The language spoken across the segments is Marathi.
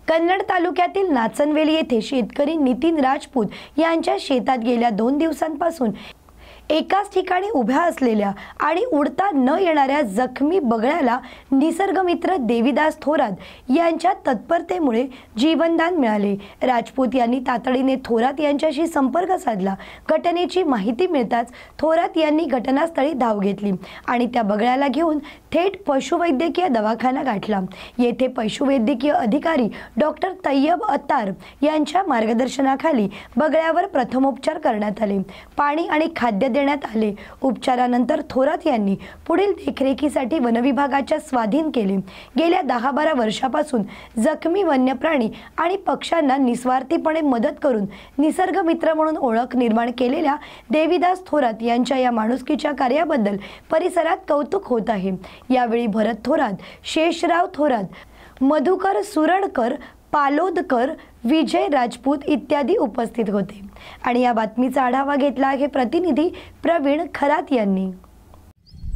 कन्नड तालुक्यातील नाचनवेली येथे शेतकरी नितीन राजपूत यांच्या शेतात गेल्या 2 दिवसांपासून एकाच ठिकाणी उभ्या असलेल्या आणि उडता न येणाऱ्या जखमी बगळ्याला निसर्गमित्र देवीदास थोरात यांच्या तत्परतेमुळे जीवनदान मिळाले। राजपूत यांनी तातडीने थोरात यांच्याशी संपर्क साधला। घटनेची माहिती मिळताच थोरात यांनी घटनास्थळी धाव घेतली आणि त्या बगळ्याला घेऊन थेट पशुवैद्यकीय दवाखाना गाठला। येथे पशुवैद्यकीय अधिकारी डॉक्टर तय्यब अत्तार यांच्या मार्गदर्शनाखाली बगळ्यावर प्रथमोपचार करण्यात आले। पाणी आणि खाद्य देण्यात आले। उपचारानंतर थोरात यांनी पुढील देखरेखीसाठी वनविभागाच्या स्वाधीन केले। गेल्या 10-12 वर्षापासून जखमी वन्यप्राणी आणि पक्ष्यांना निस्वार्थीपणे मदत करून निसर्ग मित्र म्हणून ओळख निर्माण केलेल्या देवीदास थोरात यांच्या या माणुसकीच्या कार्याबद्दल परिसरात कौतुक होत आहे। यावेळी भरत थोरात, शेषराव थोरात, मधुकर सुरडकर, पालोदकर, विजय राजपूत इत्यादी उपस्थित होते आणि या बातमीचा आढावा घेतला आहे प्रतिनिधी प्रवीण खरात यांनी।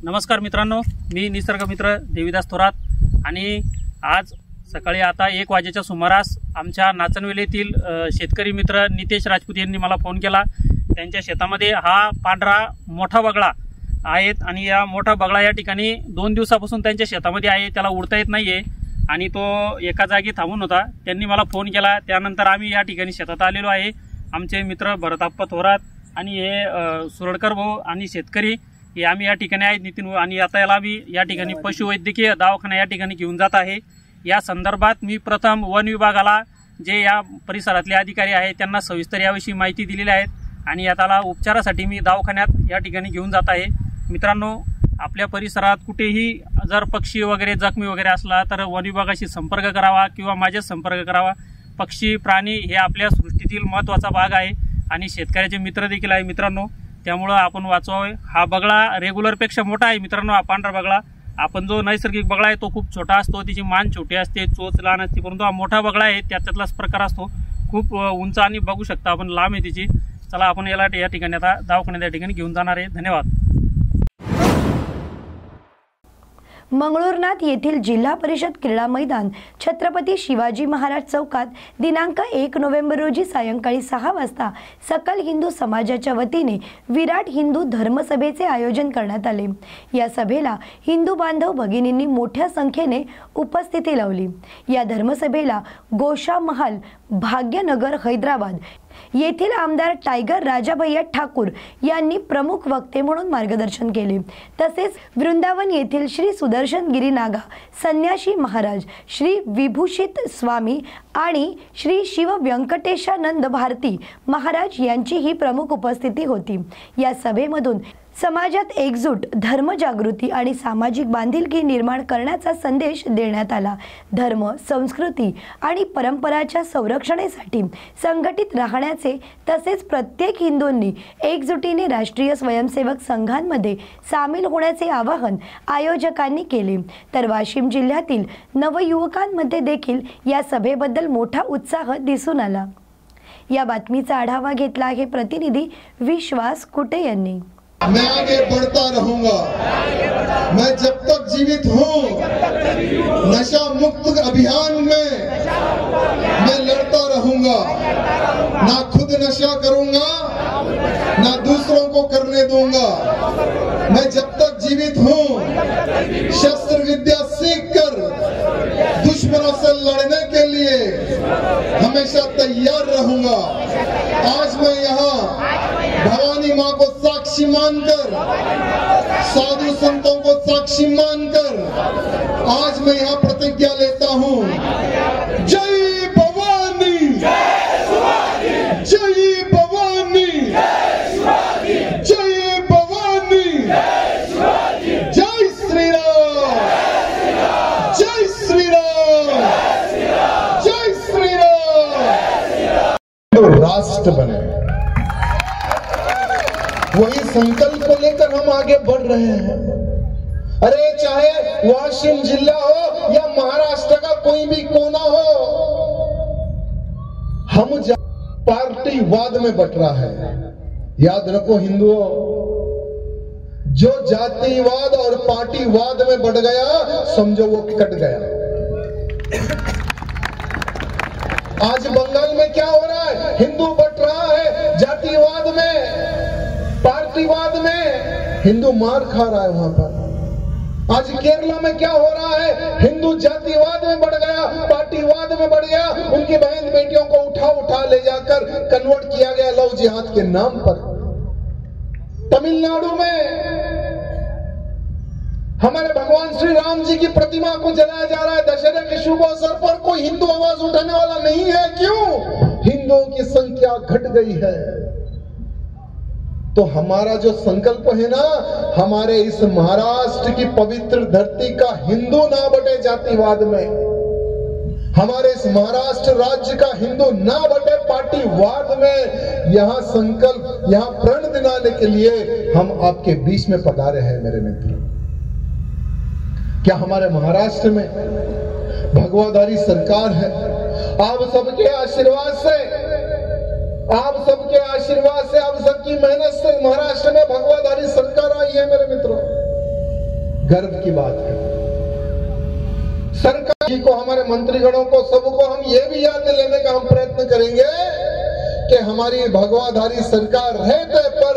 नमस्कार मित्रांनो, मी निसर्गमित्र देवीदास थोरात आणि आज सकाळी आता 1 वाजेच्या सुमारास आमच्या नाचनवेलीतील शेतकरी मित्र नितेश राजपूत यांनी मला फोन केला। त्यांच्या शेतामध्ये हा पांढरा मोठा बगळा आहेत आणि या मोठा बगळा या ठिकाणी 2 दिवसापासून त्यांच्या शेतामध्ये आहे। त्याला उडता येत नाहीये आणि तो एका जागी थांबून होता। त्यांनी मला फोन केला, त्यानंतर आम्ही या ठिकाणी शेतात आलेलो आहे। आमचे मित्र भरताप्पा थोरात आणि हे सुरडकर भाऊ आणि शेतकरी हे आम्ही या ठिकाणी आहेत नितीन, आणि आता याला मी या ठिकाणी पशुवैद्यकीय दवाखाना या ठिकाणी घेऊन जात आहे। या संदर्भात मी प्रथम वन विभागाला जे या परिसरातले अधिकारी आहेत त्यांना सविस्तर याविषयी माहिती दिलेली आहे आणि याला उपचारासाठी मी दवाखान्यात या ठिकाणी घेऊन जात आहे। मित्रांनो, आपल्या परिसरात कुठेही जर पक्षी वगैरे जखमी वगैरे असला तर वन विभागाशी संपर्क करावा किंवा माझ्याच संपर्क करावा। पक्षी प्राणी हे आपल्या सृष्टीतील महत्त्वाचा भाग आहे आणि शेतकऱ्याचे मित्र देखील आहे मित्रांनो, त्यामुळे आपण वाचवावे। हा बगळा रेग्युलरपेक्षा मोठा आहे मित्रांनो। हा पांढरा बगळा, आपण जो नैसर्गिक बगळा आहे तो खूप छोटा असतो, त्याची मान छोटी असते, चोच लहान असते, परंतु हा मोठा बगळा आहे त्याच्यातलाच प्रकार असतो, खूप उंच आणि बघू शकता आपण लांब आहे त्याची। चला आपण याला या ठिकाणी आता दवाखान्यात या ठिकाणी घेऊन जाणार आहे। धन्यवाद। मंगळूरनाथ येथील जिल्हा परिषद क्रीडा मैदान छत्रपती शिवाजी महाराज चौकात दिनांक 1 नोव्हेंबर रोजी सायंकाळी 6 वाजता सकल हिंदू समाजाच्या वतीने विराट हिंदू धर्मसभेचे आयोजन करण्यात आले। या सभेला हिंदू बांधव भगिनींनी मोठ्या संख्येने उपस्थिती लावली। या धर्मसभेला गोशा महाल, भाग्यनगर, हैदराबाद येथील आमदार टायगर राजाभैया ठाकूर यांनी प्रमुख वक्ते म्हणून मार्गदर्शन केले। तसेच वृंदावन येथील श्री सुदर्शन गिरी नागा संन्यासी महाराज, श्री विभूषित स्वामी आणि श्री शिव व्यंकटेशानंद भारती महाराज यांचीही प्रमुख उपस्थिती होती। या सभेमधून समाजात एकजूट, धर्मजागृती आणि सामाजिक बांधिलकी निर्माण करण्याचा संदेश देण्यात आला। धर्म, संस्कृती आणि परंपराच्या संरक्षणासाठी संघटित राहण्याचे तसेच प्रत्येक हिंदूंनी एकजुटीने राष्ट्रीय स्वयंसेवक संघांमध्ये सामील होण्याचे आवाहन आयोजकांनी केले। तर वाशिम जिल्ह्यातील नवयुवकांमध्ये देखील या सभेबद्दल मोठा उत्साह दिसून आला। या बातमीचा आढावा घेतला आहे प्रतिनिधी विश्वास कुटे यांनी। मैं आगे बढ़ता रहूंगा, मैं जब तक जीवित हूँ नशा मुक्त अभियान में मैं लड़ता रहूंगा। ना खुद नशा करूंगा, ना दूसरों को करने दूंगा। मैं जब तक जीवित हूँ शस्त्र विद्या सीखकर दुश्मनों से लड़ने के लिए हमेशा तैयार रहूंगा। आज मैं यहाँ भवानी माँ को साक्षी मानकर, साधु संतों को साक्षी मानकर आज मैं यहाँ प्रतिज्ञा लेता हूँ। जय भवानी, जय भवानी, जय भवानी, जय श्री राम, जय श्री राम, जय श्री राम। राष्ट्र बने, वही संकल्प को लेकर हम आगे बढ़ रहे हैं। अरे चाहे वाशिम जिला हो या महाराष्ट्र का कोई भी कोना हो, हम पार्टीवाद में बट रहा है। याद रखो हिंदुओं, जो जातिवाद और पार्टीवाद में बढ़ गया समझो वो कट गया। आज बंगाल में क्या हो रहा है? हिंदू बट रहा है जातिवाद में, पार्टीवाद में, हिंदू मार खा रहा है वहां पर। आज केरला में क्या हो रहा है? हिंदू जातिवाद में बढ़ गया, पार्टीवाद में बढ़ गया, उनकी बहन बेटियों को उठा उठा ले जाकर कन्वर्ट किया गया लव जिहाद के नाम पर। तमिलनाडु में हमारे भगवान श्री राम जी की प्रतिमा को जलाया जा रहा है दशहरे के शुभ अवसर पर। कोई हिंदू आवाज उठाने वाला नहीं है। क्यों? हिंदुओं की संख्या घट गई है। तो हमारा जो संकल्प है ना, हमारे इस महाराष्ट्र की पवित्र धरती का हिंदू ना बटे जातिवाद में, हमारे इस महाराष्ट्र राज्य का हिंदू ना बटे पार्टीवाद में, यहां संकल्प, यहां प्रण दिलाने के लिए हम आपके बीच में पधारे हैं मेरे मित्र। क्या हमारे महाराष्ट्र में भगवाधारी सरकार है? आप सबके आशीर्वाद से, आप सबके आशीर्वाद से, आप सबकी मेहनत से महाराष्ट्र में भगवाधारी सरकार आई है मेरे मित्रों। गर्व की बात है। सरकार जी को, हमारे मंत्रीगणों को, सबको हम ये भी याद दिलाने का हम प्रयत्न करेंगे कि हमारी भगवाधारी सरकार रहते पर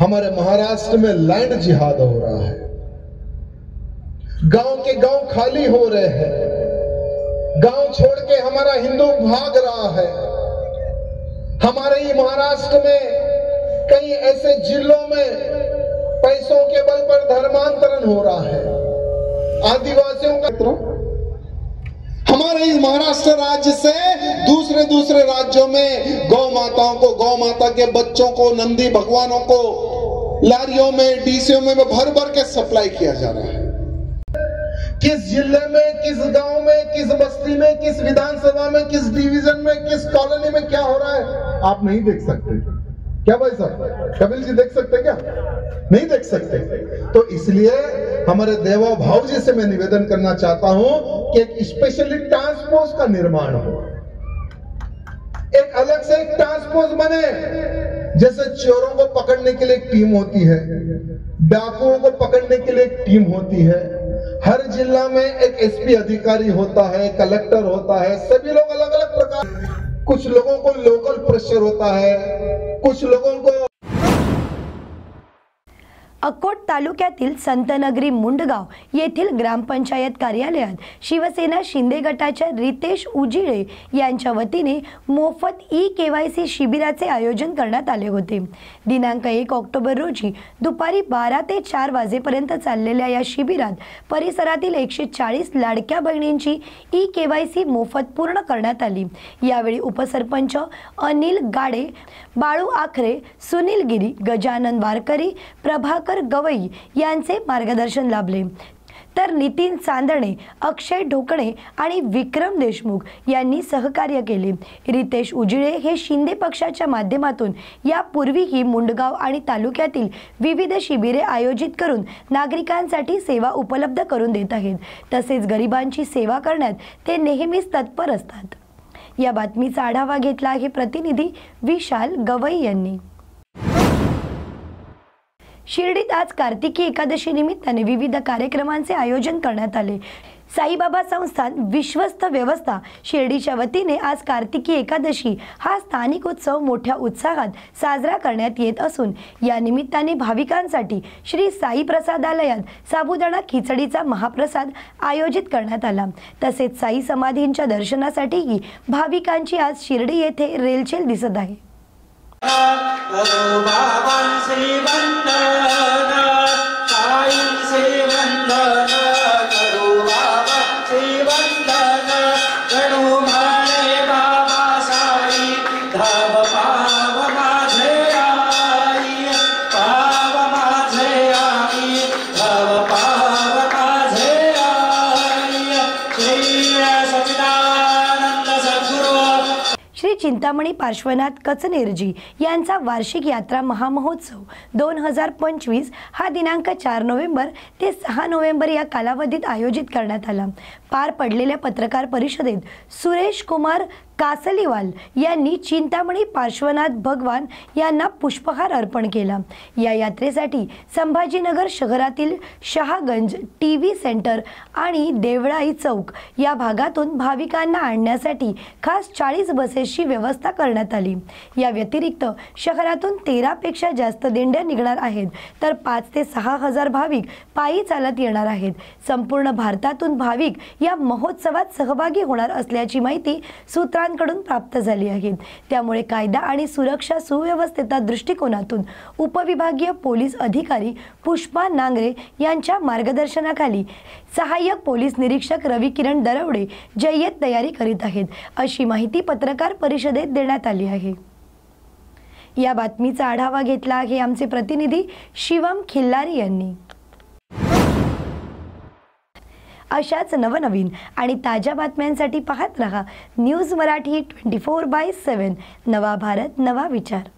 हमारे महाराष्ट्र में लैंड जिहाद हो रहा है। गांव के गांव खाली हो रहे हैं। गांव छोड़ के हमारा हिंदू भाग रहा है। हमारे ही महाराष्ट्र में कई ऐसे जिलों में पैसों के बल पर धर्मांतरण हो रहा है। आदिवासियों का, हमारे इस महाराष्ट्र राज्य से दूसरे राज्यों में गौ माताओं को, गौ माता के बच्चों को, नंदी भगवानों को लारियों में, डीसीओ में भर भर के सप्लाई किया जा रहा है। किस जिले में, किस गांव में, किस बस्ती में, किस विधानसभा में, किस डिवीजन में, किस कॉलोनी में क्या हो रहा है आप नहीं देख सकते क्या भाई साहब? कपिल जी देख सकते क्या? नहीं देख सकते। तो इसलिए हमारे देवा भाव जी से मैं निवेदन करना चाहता हूं कि एक स्पेशली टास्क फोर्स का निर्माण हो, एक अलग से एक टास्क फोर्स बने। जैसे चोरों को पकड़ने के लिए एक टीम होती है, डाकुओं को पकड़ने के लिए एक टीम होती है, हर जिला में एक एसपी अधिकारी होता है, कलेक्टर होता है, सभी लोग अलग अलग प्रकार, कुछ लोगों को लोकल प्रेशर होता है, कुछ लोगों को। अकोट तालुक्यातील संतनगरी मुंडगाव येथील ग्रामपंचायत कार्यालयात शिवसेना शिंदे गटाच्या रितेश उजिळे यांच्या वतीने मोफत ई-केवायसी शिबिराचे आयोजन करण्यात आले होते। दिनांक 1 ऑक्टोबर रोजी दुपारी 12 ते 4 वाजेपर्यंत चाललेल्या या शिबिरात परिसरातील 140 लाडक्या बहिणींची ई-केवायसी मोफत पूर्ण करण्यात आली। यावेळी उपसरपंच अनिल गाडे, बाळू आखरे, सुनील गिरी, गजानन वारकरी, प्रभाकर गवई यांचे मार्गदर्शन लाभले। तर नितीन चांदणे, अक्षय ढोकणे आणि विक्रम देशमुख यांनी सहकार्य केले। रितेश उजिळे हे शिंदे पक्षाच्या माध्यमातून यापूर्वीही मुंडगाव आणि तालुक्यातील विविध शिबिरे आयोजित करून नागरिकांसाठी सेवा उपलब्ध करून देत आहेत। तसेच गरिबांची सेवा करण्यात ते नेहमीच तत्पर असतात। या बातमीचा आढावा घेतला आहे प्रतिनिधी विशाल गवई यांनी। शिर्डीत आज कार्तिकी एकादशी निमित्ताने विविध कार्यक्रमांचे आयोजन करण्यात आले। साईबाबा संस्थान विश्वस्त व्यवस्था शिर्डीच्या वतीने आज कार्तिकी एकादशी हा स्थानिक उत्सव मोठ्या उत्साहात साजरा करण्यात येत असून या निमित्ताने भाविकांसाठी श्री साई प्रसादालयात साबुदाणा खिचडीचा महाप्रसाद आयोजित करण्यात आला। तसेच साई समाधींच्या दर्शनासाठीही भाविकांची आज शिर्डी येथे रेलचेल दिसत आहे। श्री चिंतामणी पार्श्वनाथ कचनेरजी यांचा वार्षिक यात्रा महामहोत्सव 2025 हा दिनांक 4 नोव्हेंबर ते 6 नोव्हेंबर या कालावधीत आयोजित करण्यात आला। पार पडलेल्या पत्रकार परिषदेत सुरेश कुमार कासलीवाल यांनी चिंतामणी पार्श्वनाथ भगवान यांना पुष्पहार अर्पण केला। या यात्रेसाठी संभाजीनगर शहरातील शहागंज टीव्ही सेंटर आणि देवळाई चौक या भागातून भाविकांना आणण्यासाठी खास 40 बसेसची व्यवस्था करण्यात आली। या व्यतिरिक्त शहरातून 13 पेक्षा जास्त दिंड्या निघणार आहेत, तर 5 ते 6 हजार भाविक पायी चालत येणार आहेत। संपूर्ण भारतातून भाविक या महोत्सवात सहभागी होणार असल्याची माहिती सूत्रांकडून प्राप्त झाली आहे। त्यामुळे कायदा आणि सुरक्षा सुव्यवस्थेच्या दृष्टिकोनातून उपविभागीय पोलीस अधिकारी पुष्पा नांगरे यांच्या मार्गदर्शनाखाली सहाय्यक पोलीस निरीक्षक रवी किरण दरवडे जय्यत तयारी करीत आहेत, अशी माहिती पत्रकार परिषदेत देण्यात आली आहे। या बातमीचा आढावा घेतला आहे आमचे प्रतिनिधी शिवम खिल्लारी यांनी। अशाच नवनवीन आणि ताज्या बातम्यांसाठी पाहत रहा न्यूज मराठी 24/7। नवा भारत नवा विचार।